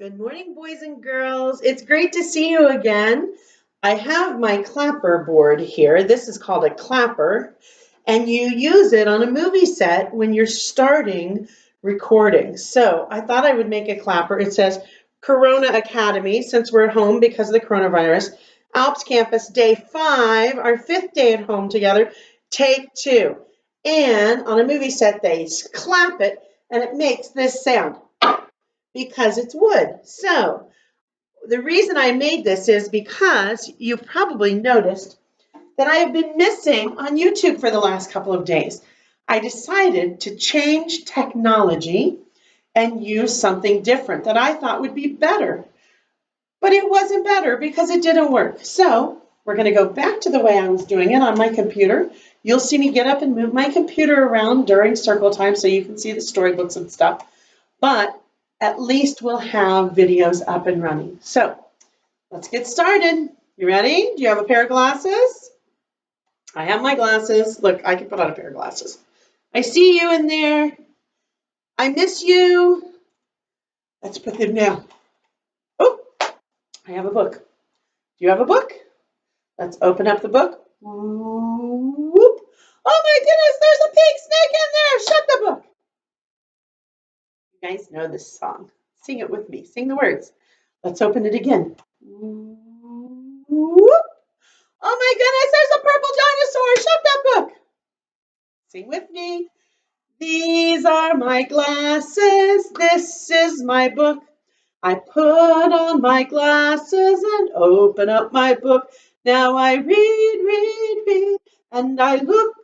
Good morning, boys and girls. It's great to see you again. I have my clapper board here. This is called a clapper, and you use it on a movie set when you're starting recording. So I thought I would make a clapper. It says Corona Academy, since we're home because of the coronavirus. Alps Campus, day 5, our 5th day at home together, take 2. And on a movie set, they clap it, and it makes this sound because it's wood. So the reason I made this is because you've probably noticed that I have been missing on YouTube for the last couple of days. I decided to change technology and use something different that I thought would be better. But it wasn't better because it didn't work. So we're going to go back to the way I was doing it on my computer. You'll see me get up and move my computer around during circle time so you can see the storybooks and stuff. But at least we'll have videos up and running. So let's get started. You ready? Do you have a pair of glasses? I have my glasses. Look, I can put on a pair of glasses. I see you in there. I miss you. Let's put them down. Oh, I have a book. Do you have a book? Let's open up the book. Whoop. Oh my goodness, there's a pink snake in there. Shut the book. You guys know this song. Sing it with me. Sing the words. Let's open it again. Whoop. Oh my goodness, there's a purple dinosaur. Shut that book. Sing with me. These are my glasses. This is my book. I put on my glasses and open up my book. Now I read, and I look.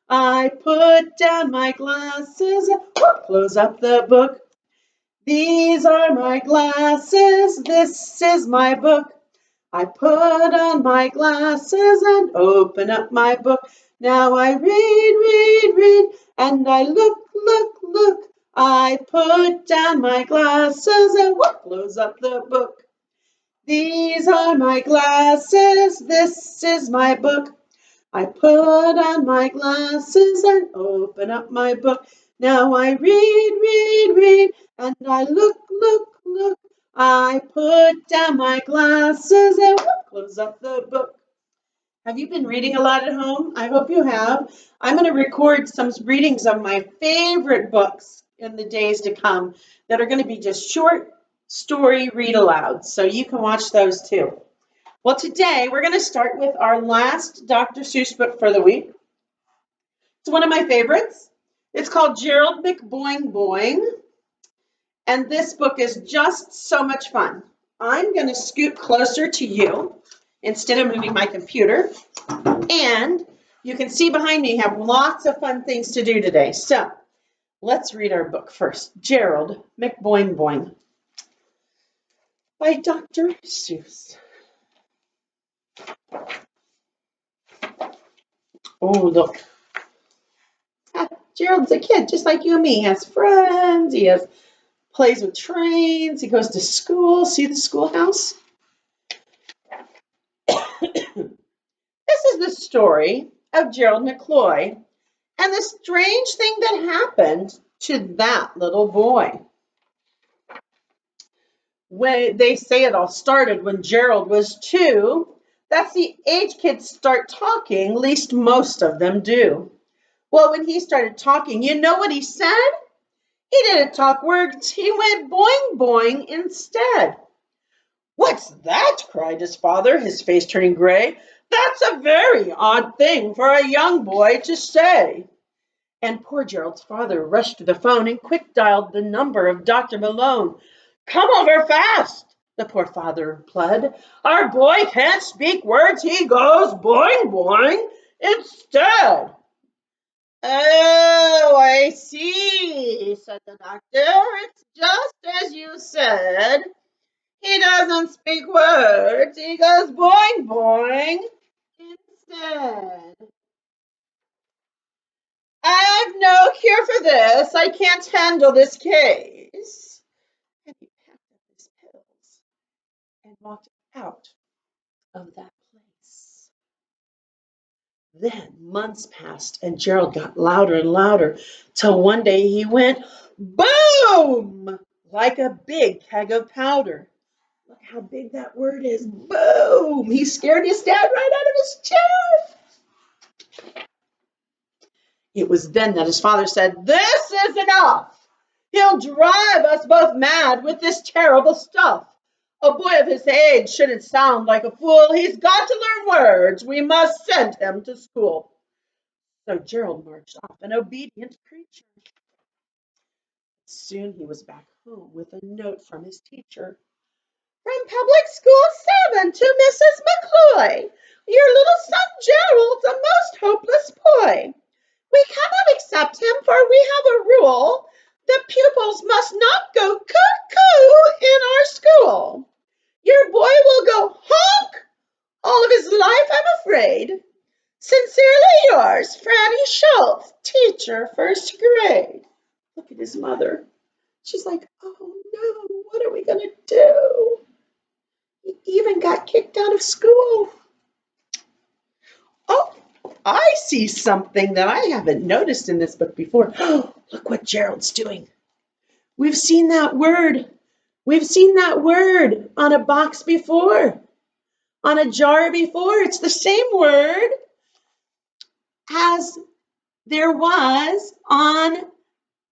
I put down my glasses and close up the book. These are my glasses. This is my book. I put on my glasses and open up my book. Now I read, and I look. I put down my glasses and close up the book. These are my glasses. This is my book. I put on my glasses and open up my book. Now I read, and I look. I put down my glasses and close up the book. Have you been reading a lot at home? I hope you have. I'm going to record some readings of my favorite books in the days to come that are going to be just short story read alouds, so you can watch those too. Well, today we're going to start with our last Dr. Seuss book for the week. It's one of my favorites. It's called Gerald, McBoing. And this book is just so much fun. I'm going to scoot closer to you instead of moving my computer. And you can see behind me, I have lots of fun things to do today. So let's read our book first. Gerald, McBoing by Dr. Seuss. Oh, look. Gerald's a kid just like you and me. He has friends. He plays with trains. He goes to school. See the schoolhouse? This is the story of Gerald McCloy and the strange thing that happened to that little boy. When they say it all started when Gerald was 2. That's the age kids start talking, at least most of them do. Well, when he started talking, you know what he said? He didn't talk words. He went boing instead. What's that? Cried his father, his face turning gray. That's a very odd thing for a young boy to say. And poor Gerald's father rushed to the phone and quick dialed the number of Dr. Malone. Come over fast, the poor father pled. Our boy can't speak words. He goes boing instead. Oh, I see, said the doctor. It's just as you said. He doesn't speak words. He goes boing instead. I've no cure for this. I can't handle this case. And he packed up his pills and walked out of that place. Then months passed and Gerald got louder and louder till one day he went boom like a big keg of powder. Look how big that word is. Boom! He scared his dad right out of his chair. It was then that his father said, "This is enough. He'll drive us both mad with this terrible stuff. A boy of his age shouldn't sound like a fool. He's got to learn words. We must send him to school." So Gerald marched off, an obedient creature. Soon he was back home with a note from his teacher. "From Public School 7 to Mrs. McCloy. Your little son Gerald's a most hopeless boy. We cannot accept him, for we have a rule. The pupils must not go cuckoo in our school. Your boy will go honk all of his life, I'm afraid. Sincerely yours, Franny Schultz, teacher, first grade." Look at his mother. She's like, "Oh no, what are we going to do? He even got kicked out of school." Oh, I see something that I haven't noticed in this book before. Oh, look what Gerald's doing. We've seen that word. We've seen that word on a box before, on a jar before. It's the same word as there was on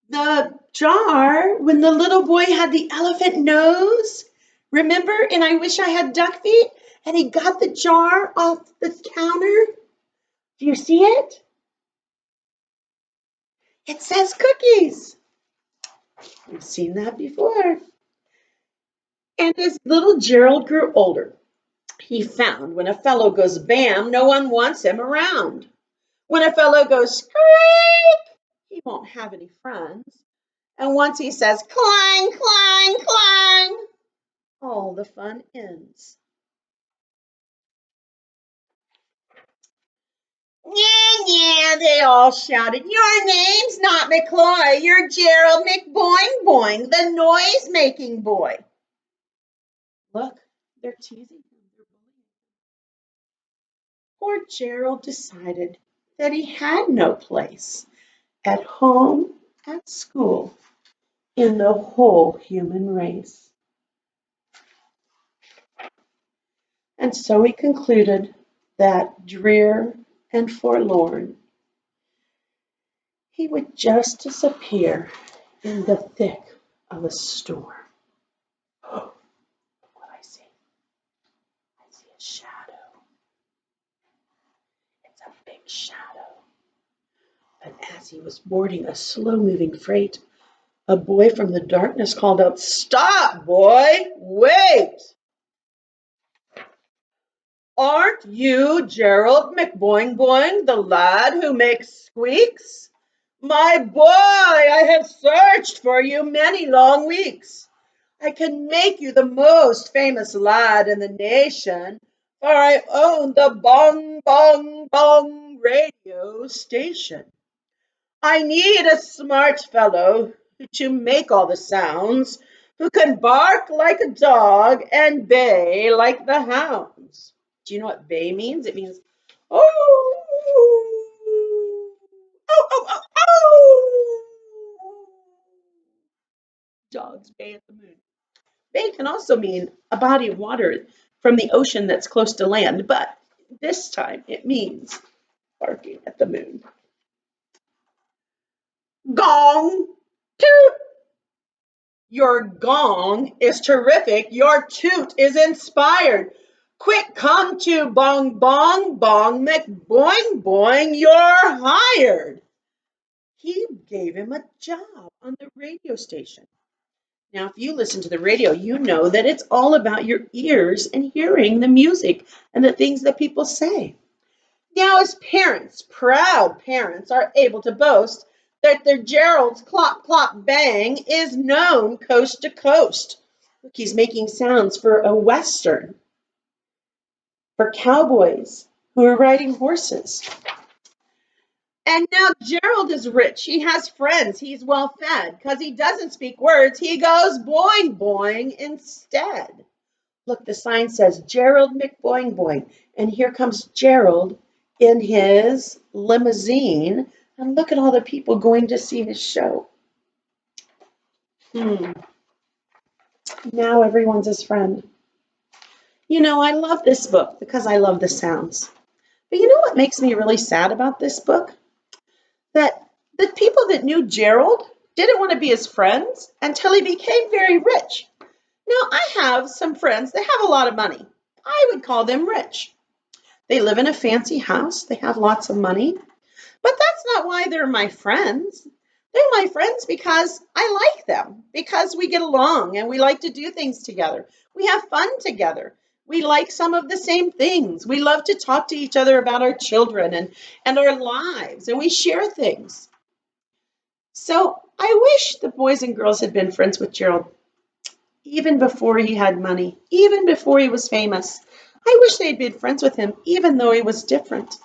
the jar when the little boy had the elephant nose. Remember? And I wish I had duck feet. And he got the jar off the counter. Do you see it? It says cookies. We've seen that before. And as little Gerald grew older, he found when a fellow goes bam, no one wants him around. When a fellow goes squeak, he won't have any friends. And once he says clang, clang, clang, all the fun ends. "Yeah, yeah," they all shouted. "Your name's not McCloy. You're Gerald McBoing Boing, the noise-making boy." Look, they're teasing him. They're bullying him. Poor Gerald decided that he had no place at home, at school, in the whole human race. And so he concluded that, drear and forlorn, he would just disappear in the thick of a storm. Oh, look what I see. I see a shadow. It's a big shadow. But as he was boarding a slow-moving freight, a boy from the darkness called out, "Stop, boy! Wait! Aren't you Gerald McBoing Boing, the lad who makes squeaks? My boy, I have searched for you many long weeks. I can make you the most famous lad in the nation, for I own the Bong Bong Bong radio station. I need a smart fellow to make all the sounds, who can bark like a dog and bay like the hounds." Do you know what bay means? It means, oh, oh, oh, oh, oh. Dogs bay at the moon. Bay can also mean a body of water from the ocean that's close to land, but this time it means barking at the moon. Gong, toot. Your gong is terrific. Your toot is inspired. Quick, come to Bong Bong Bong McBoing Boing. You're hired. He gave him a job on the radio station. Now, if you listen to the radio, you know that it's all about your ears and hearing the music and the things that people say. Now, as parents, proud parents, are able to boast that their Gerald's clop clop bang is known coast to coast. Look, he's making sounds for a Western, for cowboys who are riding horses. And now Gerald is rich. He has friends. He's well fed. Because he doesn't speak words, he goes boing boing instead. Look, the sign says Gerald McBoing Boing. And here comes Gerald in his limousine. And look at all the people going to see his show. Now everyone's his friend. You know, I love this book because I love the sounds. But you know what makes me really sad about this book? That the people that knew Gerald didn't want to be his friends until he became very rich. Now, I have some friends that have a lot of money. I would call them rich. They live in a fancy house, they have lots of money, but that's not why they're my friends. They're my friends because I like them, because we get along and we like to do things together. We have fun together. We like some of the same things. We love to talk to each other about our children and our lives, and we share things. So I wish the boys and girls had been friends with Gerald even before he had money, even before he was famous. I wish they'd been friends with him, even though he was different.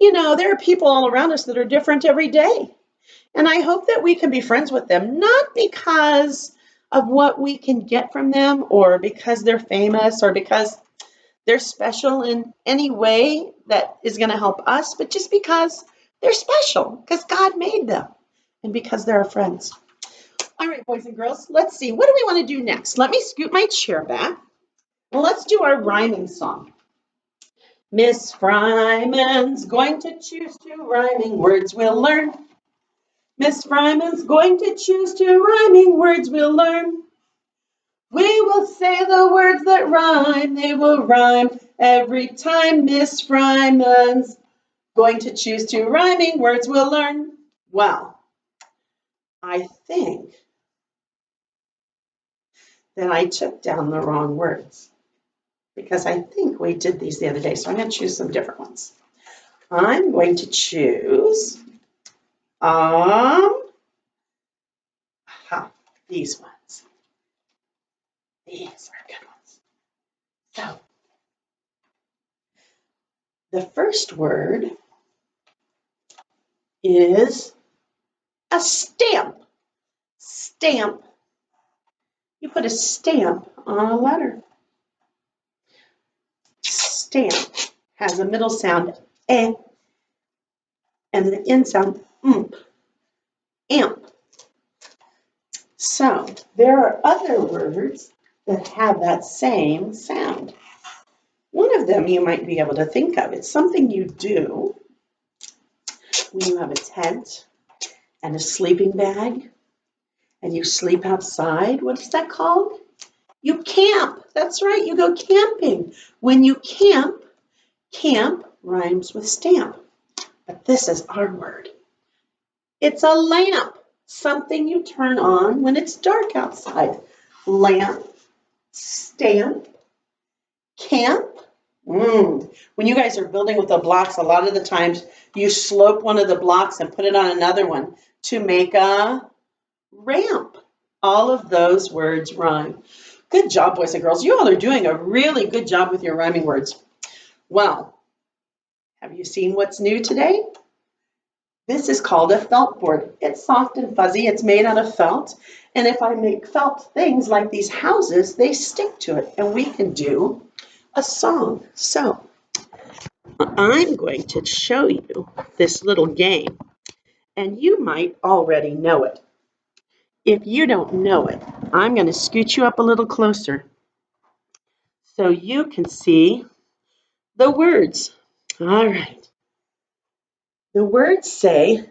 You know, there are people all around us that are different every day. And I hope that we can be friends with them, not because of what we can get from them or because they're famous or because they're special in any way that is going to help us, but just because they're special, because God made them and because they're our friends. All right, boys and girls, let's see. What do we want to do next? Let me scoot my chair back. Well, let's do our rhyming song. Miss Fryman's going to choose two rhyming words we'll learn. Miss Fryman's going to choose two rhyming words we'll learn. We will say the words that rhyme. They will rhyme every time. Miss Fryman's going to choose two rhyming words we'll learn. Well, I think that I took down the wrong words because I think we did these the other day. So I'm going to choose some different ones. I'm going to choose these ones. These are good ones. So the first word is a stamp. Stamp. You put a stamp on a letter. Stamp has a middle sound, eh, and the end sound, amp. So there are other words that have that same sound. One of them you might be able to think of. It's something you do when you have a tent and a sleeping bag and you sleep outside. What is that called? You camp. That's right. You go camping. When you camp, camp rhymes with stamp. But this is our word. It's a lamp. Something you turn on when it's dark outside. Lamp, stamp, camp. When you guys are building with the blocks, a lot of the times you slope one of the blocks and put it on another one to make a ramp. All of those words rhyme. Good job, boys and girls. You all are doing a really good job with your rhyming words. Well, have you seen what's new today? This is called a felt board. It's soft and fuzzy. It's made out of felt. And if I make felt things like these houses, they stick to it. And we can do a song. So I'm going to show you this little game. And you might already know it. If you don't know it, I'm going to scoot you up a little closer so you can see the words. All right. The words say,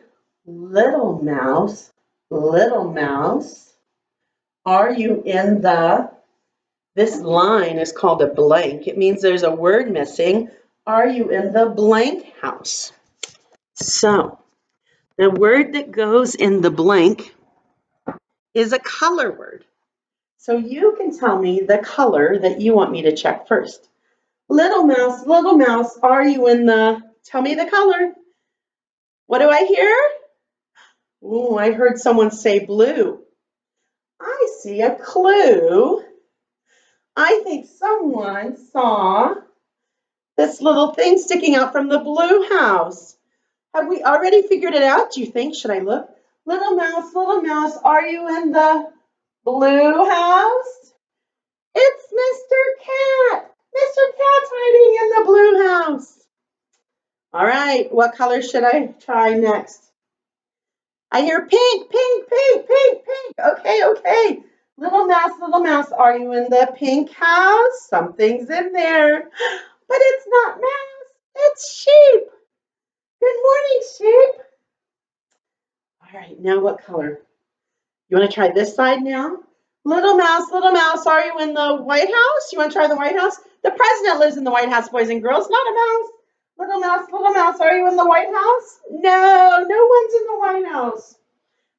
little mouse, are you in the, this line is called a blank. It means there's a word missing. Are you in the blank house? So the word that goes in the blank is a color word. So you can tell me the color that you want me to check first. Little mouse, are you in the, tell me the color. What do I hear? Oh, I heard someone say blue. I see a clue. I think someone saw this little thing sticking out from the blue house. Have we already figured it out, do you think? Should I look? Little mouse, are you in the blue house? It's Mr. Cat. Mr. Cat's hiding in the blue house. All right, what color should I try next? I hear pink. Okay. little mouse, are you in the pink house? Something's in there. But it's not mouse, it's sheep. Good morning, sheep. All right, now what color? You want to try this side now? Little mouse, are you in the White House? You want to try the White House? The president lives in the White House, boys and girls, not a mouse. Little mouse, are you in the White House? No, no one's in the White House.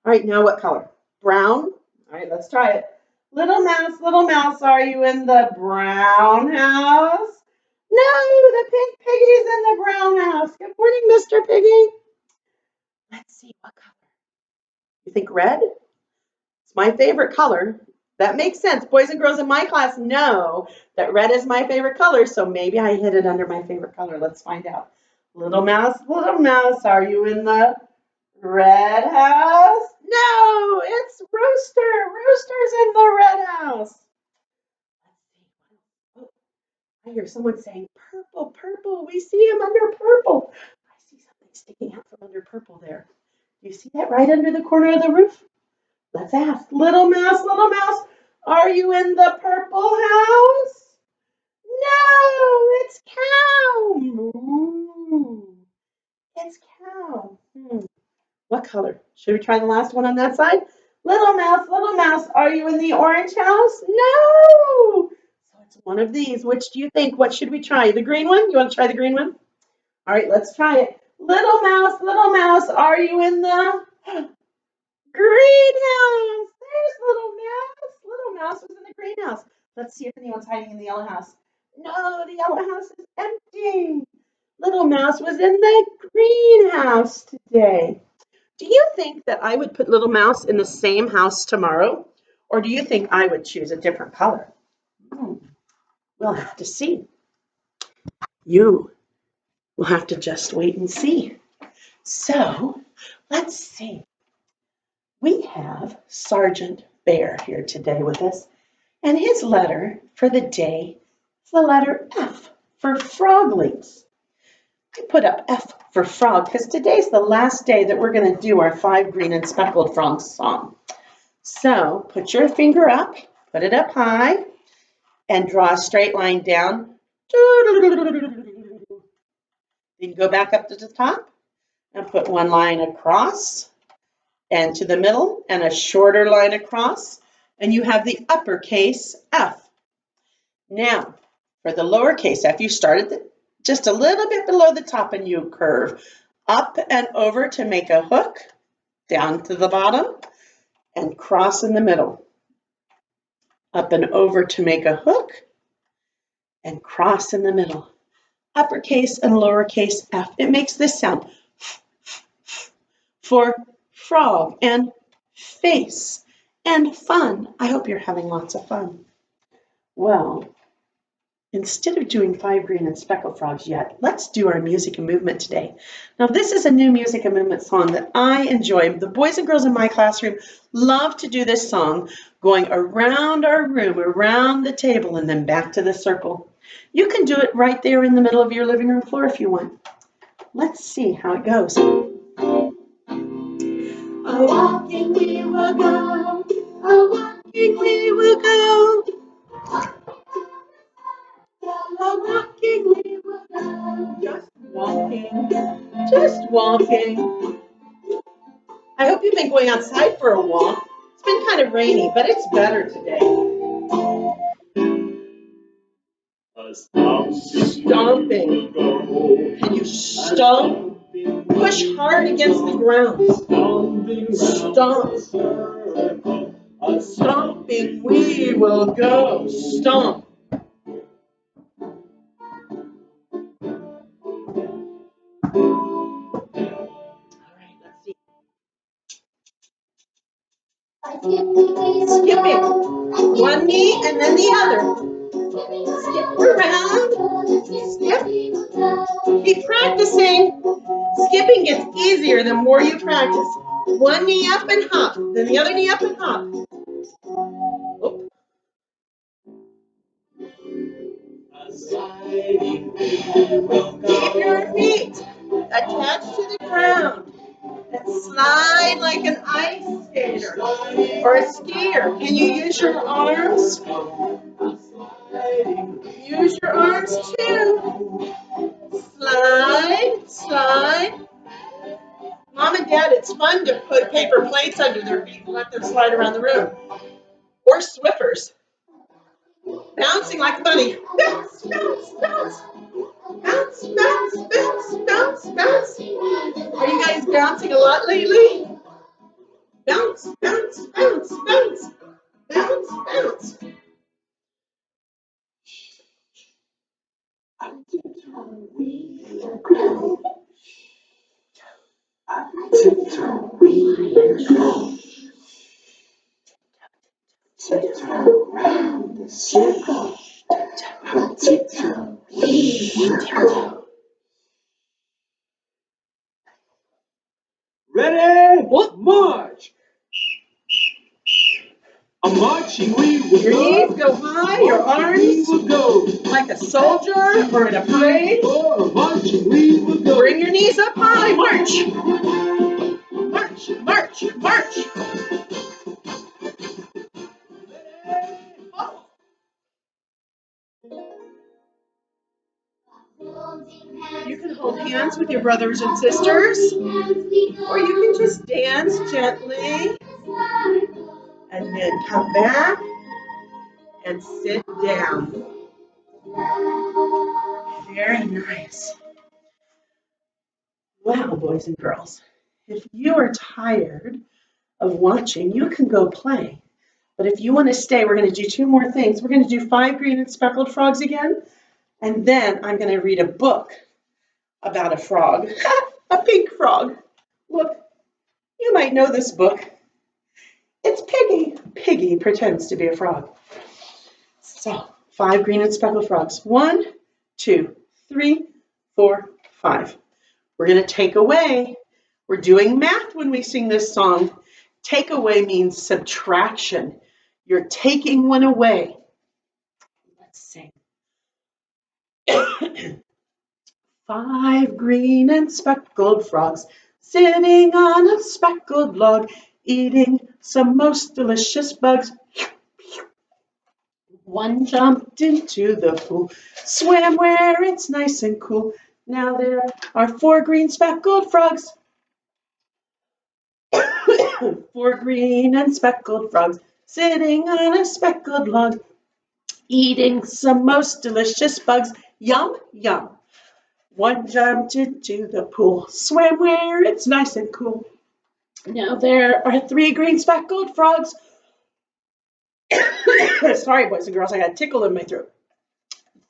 All right, now what color? Brown? All right, let's try it. Little mouse, are you in the brown house? No, the pink piggy's in the brown house. Good morning, Mr. Piggy. Let's see, what color? You think red? It's my favorite color. That makes sense. Boys and girls in my class know that red is my favorite color, so maybe I hid it under my favorite color. Let's find out. Little mouse, are you in the red house? No, it's Rooster. Rooster's in the red house. Let's see. Oh, I hear someone saying purple, purple. We see him under purple. I see something sticking out from under purple there. Do you see that right under the corner of the roof? Let's ask. Little mouse, are you in the purple house? No, it's cow. Moo. It's cow. What color? Should we try the last one on that side? Little mouse, are you in the orange house? No. So it's one of these. Which do you think? What should we try? The green one? You want to try the green one? All right, let's try it. Little mouse, are you in the greenhouse? There's little mouse. Little mouse was in the greenhouse. Let's see if anyone's hiding in the yellow house. No, the yellow house is empty. Little mouse was in the greenhouse today. Do you think that I would put little mouse in the same house tomorrow? Or do you think I would choose a different color? We'll have to see. You will have to just wait and see. So let's see. We have Sergeant Bear here today with us, and his letter for the day is the letter F for froglings. I put up F for frog because today's the last day that we're going to do our 5 green and speckled frogs song. So put your finger up, put it up high, and draw a straight line down. Then go back up to the top and put one line across and to the middle and a shorter line across, and you have the uppercase F. Now, for the lowercase f, you start at just a little bit below the top and you curve up and over to make a hook, down to the bottom, and cross in the middle. Up and over to make a hook, and cross in the middle. Uppercase and lowercase f. It makes this sound for frog and face and fun. I hope you're having lots of fun. Well, instead of doing 5 green and speckled frogs yet, let's do our music and movement today. Now, this is a new music and movement song that I enjoy. The boys and girls in my classroom love to do this song, going around our room, around the table, and then back to the circle. You can do it right there in the middle of your living room floor if you want. Let's see how it goes. A-walking we will go, a-walking we will go. A-walking we will go. Just walking, just walking. I hope you've been going outside for a walk. It's been kind of rainy, but it's better today. Stomping. Can you stomp? Push hard against the ground. Stomp. Stomping we will go. Stomp. All right, let's see. Skipping. One knee and then the other. Skip around. Skip. Keep practicing. Skipping gets easier the more you practice. One knee up and hop, then the other knee up and hop. Oop. Keep your feet attached to the ground. As Slide like an ice skater or a skier. Can you use your arms? Use your arms too. Slide, slide. Mom and Dad, it's fun to put paper plates under their feet and let them slide around the room. Or Swiffers. Bouncing like a bunny. Bounce, bounce, bounce. Bounce, bounce, bounce, bounce, bounce. Are you guys bouncing a lot lately? Bounce, bounce, bounce, bounce. Bounce, bounce. Ready? What? March! A marching we will Your knees go high, your arms will go. like a soldier or in a parade. Oh, marching we will go. Bring your knees up high, march. March, march, march. You can hold hands with your brothers and sisters, or you can just dance gently and then come back and sit down. Very nice. Wow, boys and girls, if you are tired of watching, you can go play. But if you want to stay, we're going to do two more things. We're going to do 5 green and speckled frogs again, and then I'm going to read a book about a frog, a pink frog. Look, you might know this book. It's Piggie. Piggie pretends to be a frog. So, 5 green and speckled frogs. 1, 2, 3, 4, 5. We're going to take away. We're doing math when we sing this song. Take away means subtraction. You're taking one away. Let's sing. 5 green and speckled frogs sitting on a speckled log, eating some most delicious bugs. One jumped into the pool, swam where it's nice and cool. Now there are 4 green speckled frogs. 4 green and speckled frogs sitting on a speckled log, eating some most delicious bugs. Yum, yum. One jumped into the pool, swam where it's nice and cool. Now there are 3 green speckled frogs. Sorry, boys and girls, I got a tickle in my throat.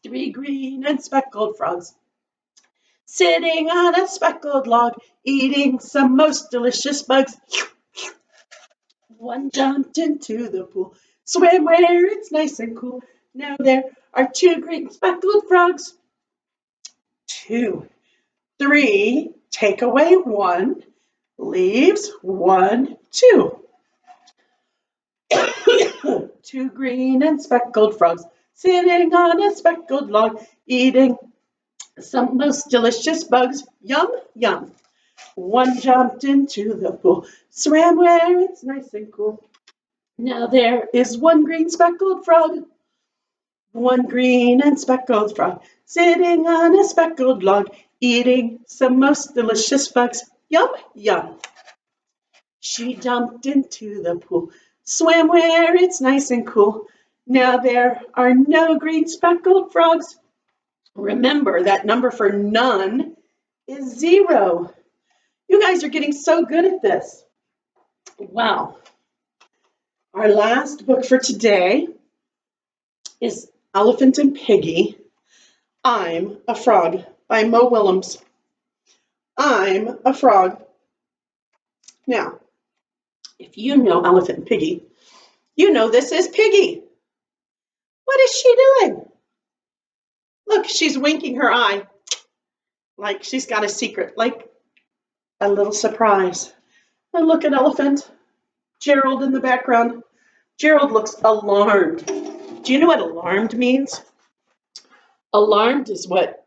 3 green and speckled frogs sitting on a speckled log, eating some most delicious bugs. One jumped into the pool, swam where it's nice and cool. Now there are 2 green speckled frogs. 2, 3, take away 1, leaves 1, 2. 2 green and speckled frogs sitting on a speckled log, eating some most delicious bugs. Yum, yum. One jumped into the pool, swam where it's nice and cool. Now there is 1 green speckled frog. 1 green and speckled frog sitting on a speckled log, eating some most delicious bugs. Yum, yum. She jumped into the pool, swam where it's nice and cool. Now there are no green speckled frogs. Remember that number for none is 0. You guys are getting so good at this. Wow. Our last book for today is Elephant and Piggie, I'm a Frog by Mo Willems. I'm a frog. Now, if you know Elephant and Piggie, you know this is Piggie. What is she doing? Look, she's winking her eye like she's got a secret, like a little surprise. And look at Elephant. Gerald in the background. Gerald looks alarmed. Do you know what alarmed means? Alarmed is what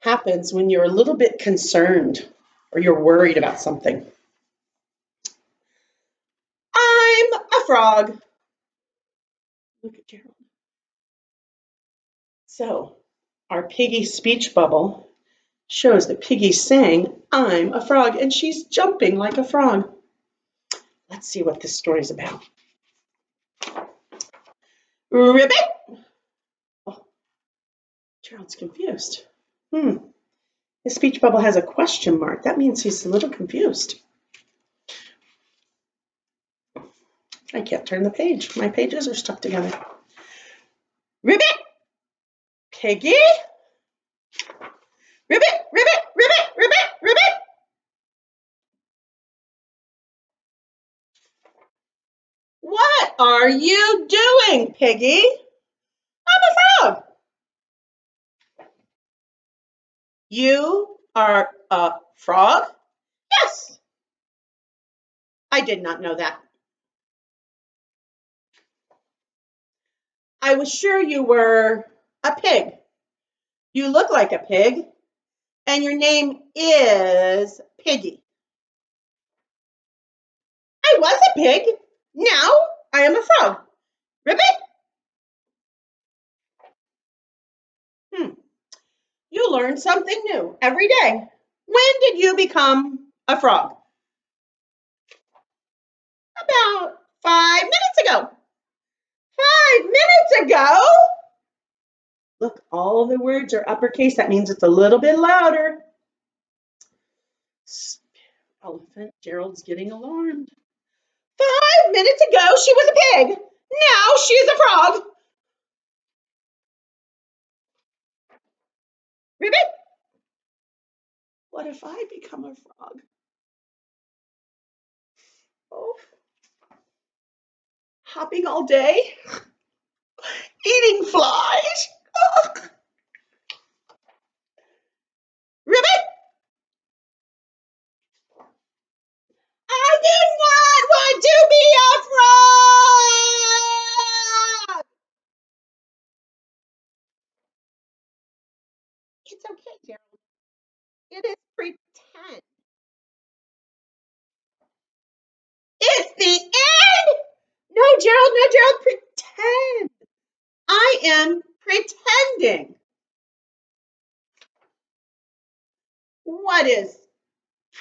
happens when you're a little bit concerned or you're worried about something. frog. Look at Gerald. So, our Piggy speech bubble shows that Piggie's saying, I'm a frog, and she's jumping like a frog. Let's see what this story's about. Ribbit! Oh, Gerald's confused. His speech bubble has a question mark. That means he's a little confused. I can't turn the page. My pages are stuck together. Ribbit! Piggy? Ribbit, ribbit, ribbit, ribbit, ribbit! What are you doing, Piggy? I'm a frog. You are a frog? Yes. I did not know that. I was sure you were a pig. You look like a pig, and your name is Piggy. I was a pig. Now I am a frog. Ribbit? You learn something new every day. When did you become a frog? About 5 minutes ago. 5 minutes ago? Look, all the words are uppercase. That means it's a little bit louder. Elephant, Gerald's getting alarmed. 5 minutes ago, she was a pig. Now she is a frog. Ribbit? What if I become a frog? Oh, hopping all day, eating flies. Oh. Ribbit? I do not want to be a frog. It's okay, Gerald. It is pretend. It's the end. No, Gerald, no, Gerald, pretend. I am pretending. What is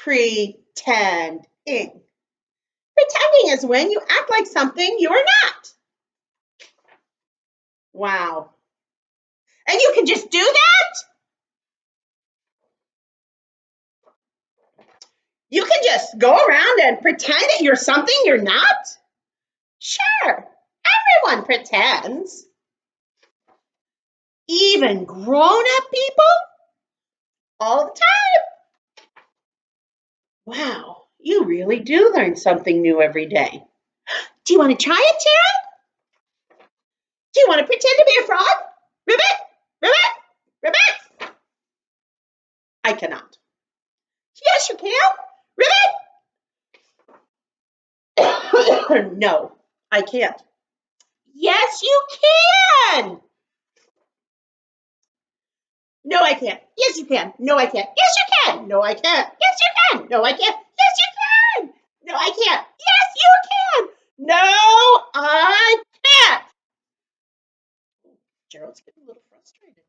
pretending? Pretending is when you act like something you are not. Wow. And you can just do that? You can just go around and pretend that you're something you're not? Sure, everyone pretends. Even grown-up people? All the time. Wow, you really do learn something new every day. Do you want to try it, Gerald? Do you want to pretend to be a frog? Ribbit, ribbit, ribbit. I cannot. Yes, you can. Ribbit. No, I can't. Yes, you can. No, I can't. Yes, you can. No, I can't. Yes, you can. No, I can't. Yes, you can. No, I can't. Yes, you can. No, I can't. Yes, you can. No, I can't. Gerald's getting a little frustrated.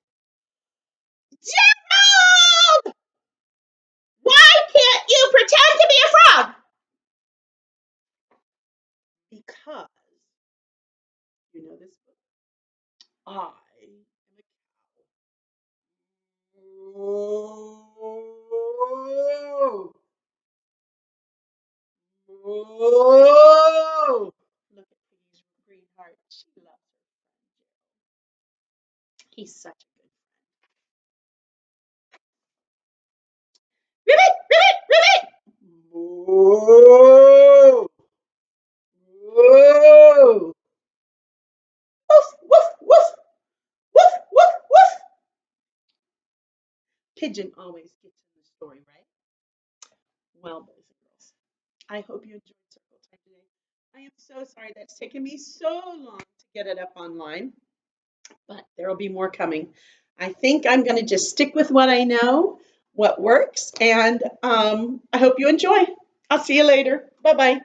Gerald! Why can't you pretend to be a frog? Because, you know this book? I am a cow. Whoa! Look at Piggie's green heart. She loves her friend Gerald. He's such a good friend. Ribbit! Ribbit! Ribbit! Whoa! Whoa! Woof! Woof! Woof! Woof! Woof! Woof! Pigeon always gets in the story, right? Well, boys and girls, I hope you enjoyed Circle Time today. I am so sorry that it's taken me so long to get it up online, but there will be more coming. I think I'm going to just stick with what I know, what works, and I hope you enjoy. I'll see you later. Bye bye.